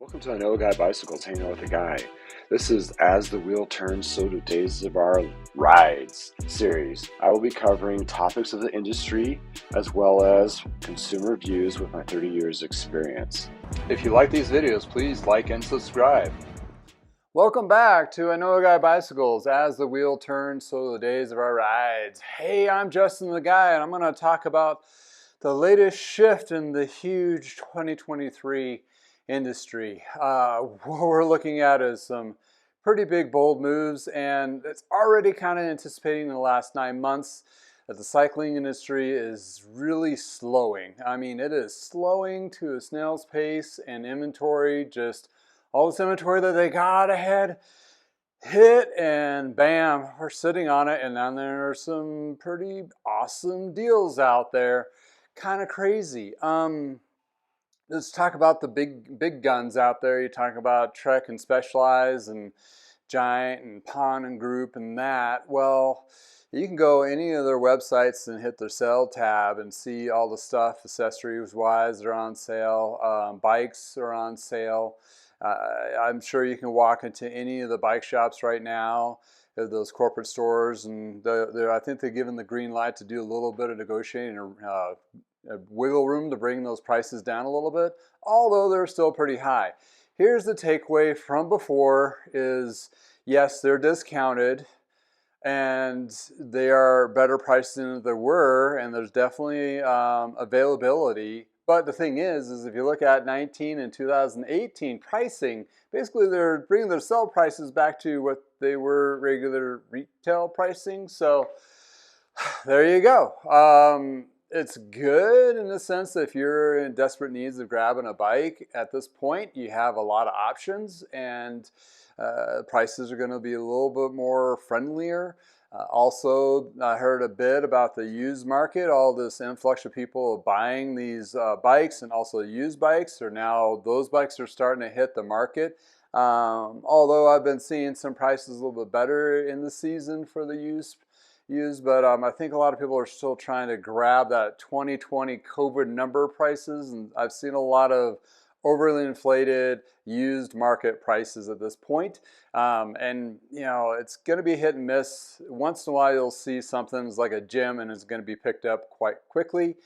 Welcome to I Know a Guy Bicycles, hanging out with a guy. This is As the Wheel Turns, So Do Days of Our Rides series. I will be covering topics of the industry as well as consumer views with my 30 years experience. If you like these videos, please like and subscribe. Welcome back to I Know a Guy Bicycles. As the wheel turns, so the days of our rides. Hey, I'm Justin the Guy, and I'm going to talk about the latest shift in the huge 2023 industry. What we're looking at is some pretty big, bold moves, and it's already kind of anticipating in the last 9 months that the cycling industry is really slowing. I mean, it is slowing to a snail's pace, and inventory, just all this inventory that they got ahead, hit, and bam, we're sitting on it. And then there are some pretty awesome deals out there. Kind of crazy. Let's talk about the big guns out there. You talk about Trek and Specialized and Giant and Pond and Group and that. Well, you can go any of their websites and hit their sale tab and see all the stuff accessories wise. They're on sale. Bikes are on sale. I'm sure you can walk into any of the bike shops right now, those corporate stores, and I think they're given the green light to do a little bit of negotiating, a wiggle room to bring those prices down a little bit, although they're still pretty high. Here's the takeaway from before is, yes, they're discounted and they are better priced than they were, and there's definitely availability. But the thing is if you look at 19 and 2018 pricing, basically they're bringing their sell prices back to what they were regular retail pricing. So there you go. It's good in the sense that if you're in desperate needs of grabbing a bike at this point, you have a lot of options, and prices are going to be a little bit more friendlier. Also, I heard a bit about the used market. All this influx of people buying these bikes and also used bikes are now, those bikes are starting to hit the market. Although I've been seeing some prices a little bit better in the season for the used, but I think a lot of people are still trying to grab that 2020 COVID number prices, and I've seen a lot of overly inflated used market prices at this point. And you know, it's going to be hit and miss. Once in a while you'll see something like a gem and it's going to be picked up quite quickly,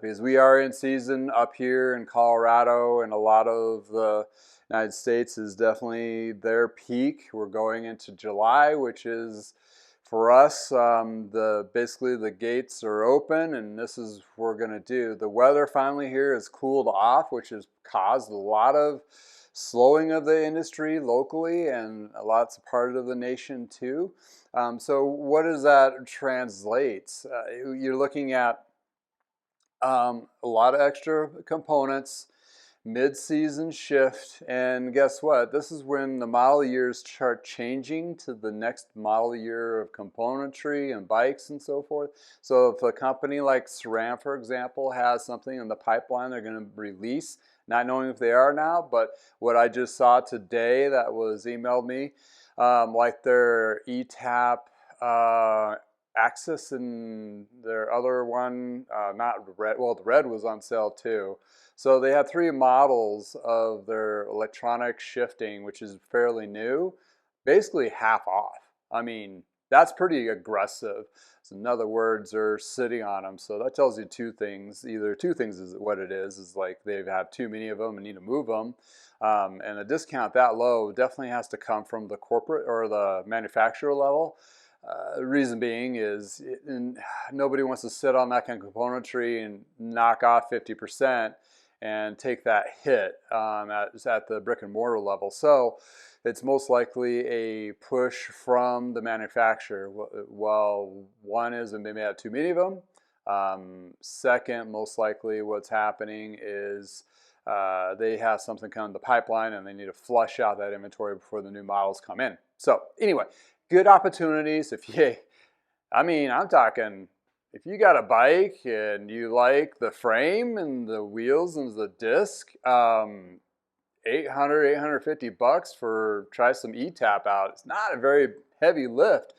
because we are in season up here in Colorado, and a lot of the United States is definitely their peak. We're going into July, which is, for us, basically the gates are open, and this is what we're going to do. The weather finally here has cooled off, which has caused a lot of slowing of the industry locally and lots of part of the nation too. So what does that translate? You're looking at a lot of extra components, mid-season shift, and guess what? This is when the model years start changing to the next model year of componentry and bikes and so forth. So if a company like SRAM, for example, has something in the pipeline they're going to release, not knowing if they are now, but what I just saw today that was emailed me, like their ETAP Axis and their other one, not red, well, the red was on sale too. So they had 3 models of their electronic shifting, which is fairly new, basically half off. I mean, that's pretty aggressive. So in other words, they're sitting on them. So that tells you 2 things. Either 2 things is what it is like they've had too many of them and need to move them. And a discount that low definitely has to come from the corporate or the manufacturer level. The reason being is nobody wants to sit on that kind of componentry and knock off 50% and take that hit at the brick and mortar level. So it's most likely a push from the manufacturer. Well, one is, and they may have too many of them. Second, most likely what's happening is they have something come in the pipeline and they need to flush out that inventory before the new models come in. So anyway, good opportunities. I'm talking, if you got a bike and you like the frame and the wheels and the disc, 850 bucks for try some ETAP out. It's not a very heavy lift.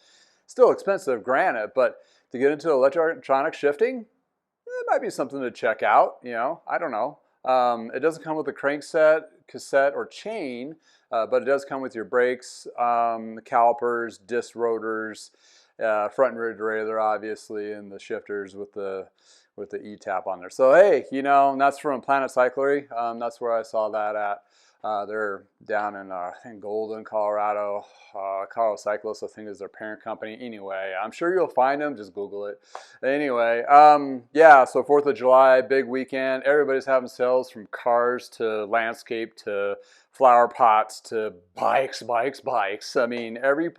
Still expensive, granted, but to get into electronic shifting, it might be something to check out. You know, I don't know. It doesn't come with a crankset. cassette or chain, but it does come with your brakes, calipers, disc rotors, front and rear derailleur, obviously, and the shifters with the E-tap on there. So hey, and that's from Planet Cyclery. That's where I saw that at. They're down in I think Golden, Colorado. Colorado Cyclists, I think, is their parent company. Anyway, I'm sure you'll find them. Just Google it. Anyway, yeah. So 4th of July, big weekend. Everybody's having sales from cars to landscape to flower pots to bikes. I mean, every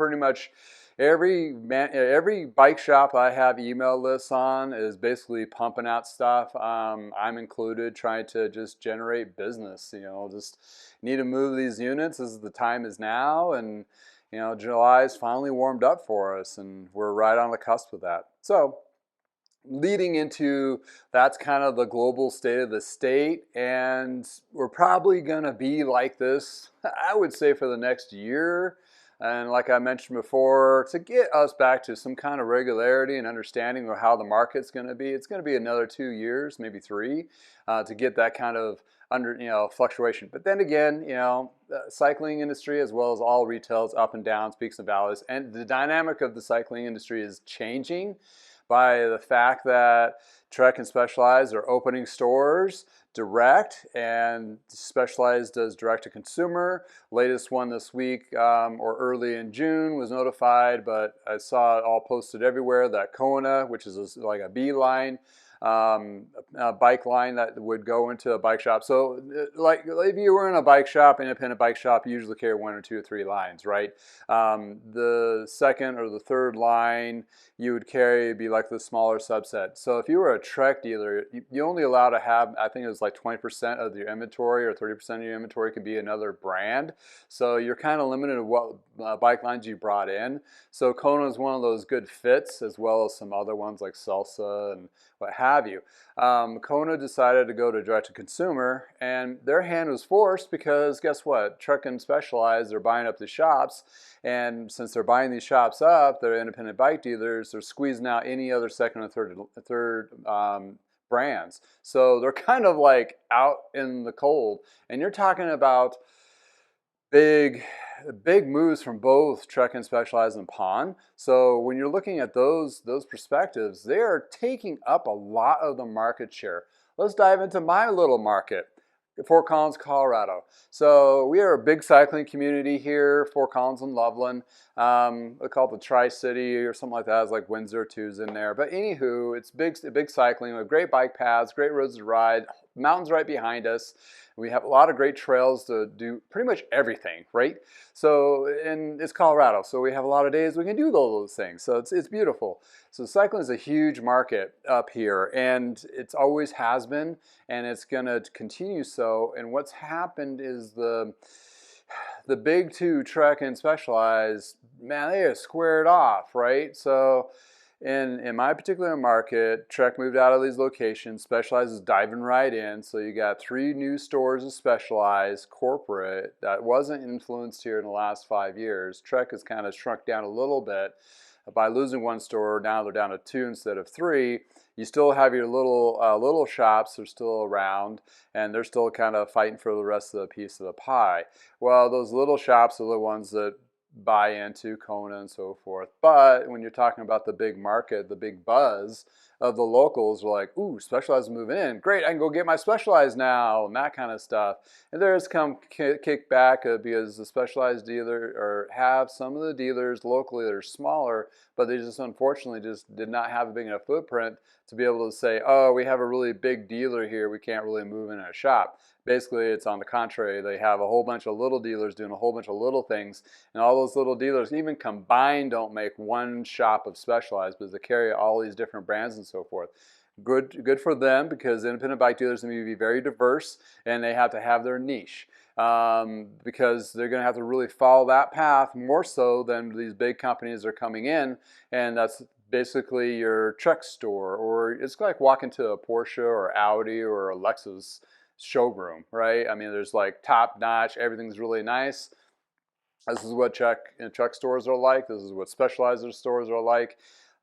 bike shop I have email lists on is basically pumping out stuff. I'm included, trying to just generate business. Just need to move these units as the time is now, and July's finally warmed up for us, and we're right on the cusp of that. So leading into that's kind of the global state of the state, and we're probably going to be like this, I would say, for the next year. And like I mentioned before, to get us back to some kind of regularity and understanding of how the market's going to be, it's going to be another 2 years, maybe 3, to get that kind of fluctuation. But then again, the cycling industry, as well as all retail, is up and down, peaks and valleys, and the dynamic of the cycling industry is changing by the fact that Trek and Specialized are opening stores direct, and Specialized does direct to consumer. Latest one this week, or early in June, was notified, but I saw it all posted everywhere, that Kona, which is like a B line, a bike line that would go into a bike shop. So like if you were in a bike shop, independent bike shop, you usually carry 1 or 2 or 3 lines, right? The second or the third line you would carry would be like the smaller subset. So if you were a Trek dealer, you only allowed to have, I think it was like 20% of your inventory or 30% of your inventory could be another brand. So you're kind of limited to what bike lines you brought in. So Kona is one of those good fits, as well as some other ones like Salsa and what have you. Kona decided to go to direct-to-consumer, and their hand was forced because guess what? Trek and Specialized, they're buying up the shops, and since they're buying these shops up, they're independent bike dealers, they're squeezing out any other second or third brands. So they're kind of like out in the cold, and you're talking about big moves from both Trek and Specialized and Pond. So when you're looking at those perspectives, they are taking up a lot of the market share. Let's dive into my little market, Fort Collins, Colorado. So we are a big cycling community here, Fort Collins and Loveland. We call it the Tri-City or something like that. It's like Windsor two's in there. But anywho, it's big cycling. We have great bike paths, great roads to ride, mountains right behind us. We have a lot of great trails to do pretty much everything, right? So, and it's Colorado, so we have a lot of days we can do all those things. So it's beautiful. So cycling is a huge market up here, and it's always has been, and it's going to continue so. And what's happened is the big two, Trek and Specialized, man, they are squared off, right? So in my particular market, Trek moved out of these locations. Specialized is diving right in. So you got 3 new stores of Specialized corporate that wasn't influenced here in the last 5 years. Trek has kind of shrunk down a little bit by losing 1 store. Now they're down to 2 instead of 3. You still have your little shops are still around, and they're still kind of fighting for the rest of the piece of the pie. Well, those little shops are the ones that buy into Kona and so forth. But when you're talking about the big market, the big buzz of the locals, are like, ooh, Specialized is moving in. Great, I can go get my Specialized now, and that kind of stuff. And there's come kickback because the Specialized dealer, or have some of the dealers locally that are smaller, but they just unfortunately just did not have a big enough footprint to be able to say, oh, we have a really big dealer here, we can't really move in a shop. Basically, it's on the contrary. They have a whole bunch of little dealers doing a whole bunch of little things, and all those little dealers, even combined, don't make one shop of Specialized, because they carry all these different brands and so forth. Good for them, because independent bike dealers need to be very diverse, and they have to have their niche, because they're going to have to really follow that path more so than these big companies are coming in, and that's basically your Trek store, or it's like walking to a Porsche or Audi or a Lexus showroom, right? I mean, there's like top notch, everything's really nice. This is what Trek stores are like. This is what Specialized stores are like.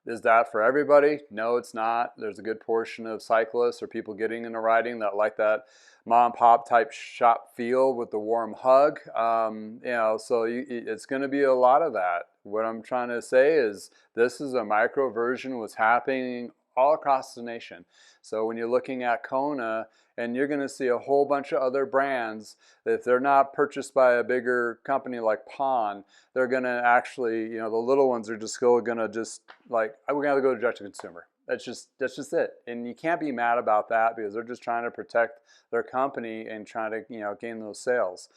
Is that for everybody? No, it's not. There's a good portion of cyclists or people getting into riding that like that mom and pop type shop feel with the warm hug. So it's going to be a lot of that. What I'm trying to say is this is a micro version of what's happening all across the nation. So when you're looking at Kona, and you're going to see a whole bunch of other brands that if they're not purchased by a bigger company like Pond, they're going to actually, the little ones are just still going to just like, we're going to go direct to consumer. That's just it. And you can't be mad about that because they're just trying to protect their company and trying to, gain those sales.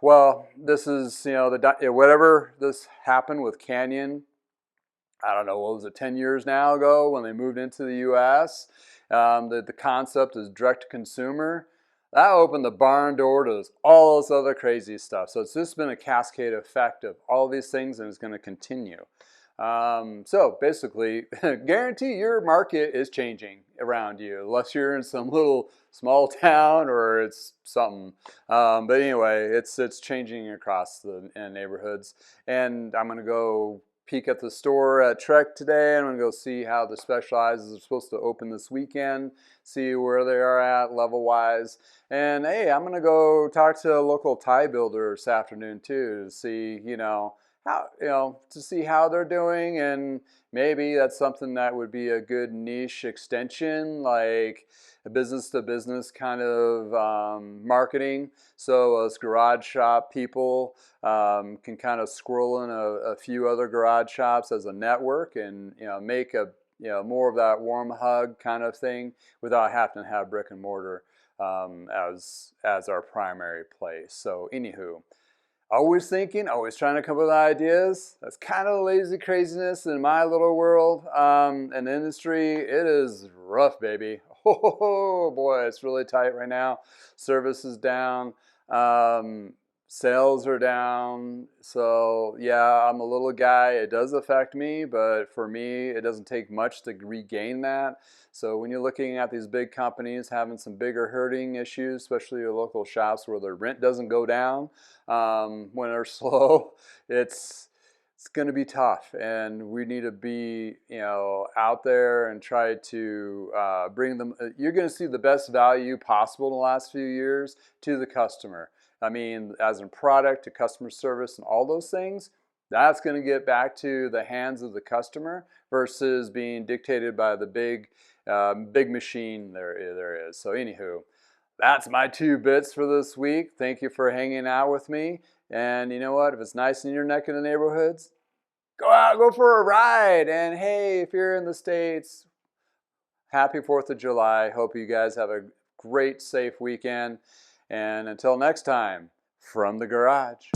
Well, this is, whatever this happened with Canyon, I don't know, what was it, 10 years now ago when they moved into the U.S., the concept is direct to consumer. That opened the barn door to all this other crazy stuff. So it's just been a cascade effect of all these things, and it's going to continue. So basically, guarantee your market is changing around you, unless you're in some little small town or it's something. But anyway, it's changing across the neighborhoods. And I'm going to go peek at the store at Trek today. I'm going to go see how the Specializes are supposed to open this weekend, see where they are at level-wise. And hey, I'm going to go talk to a local tie builder this afternoon too to see, to see how they're doing, and maybe that's something that would be a good niche extension, like a business-to-business kind of marketing. So us garage shop people can kind of squirrel in a few other garage shops as a network, and make a more of that warm hug kind of thing without having to have brick and mortar as our primary place. So anywho, always thinking, always trying to come up with ideas. That's kind of lazy craziness in my little world. And the industry, it is rough, baby. Oh boy, it's really tight right now. Service is down. Sales are down. So yeah, I'm a little guy. It does affect me, but for me, it doesn't take much to regain that. So when you're looking at these big companies having some bigger hurting issues, especially your local shops where their rent doesn't go down when they're slow, it's going to be tough, and we need to be out there and try to bring them. You're going to see the best value possible in the last few years to the customer. I mean, as in product to customer service and all those things, that's going to get back to the hands of the customer versus being dictated by the big machine there is. So anywho, that's my 2 bits for this week. Thank you for hanging out with me. And you know what? If it's nice in your neck in the neighborhoods, go out, go for a ride. And hey, if you're in the States, happy 4th of July. Hope you guys have a great, safe weekend. And until next time, from the garage.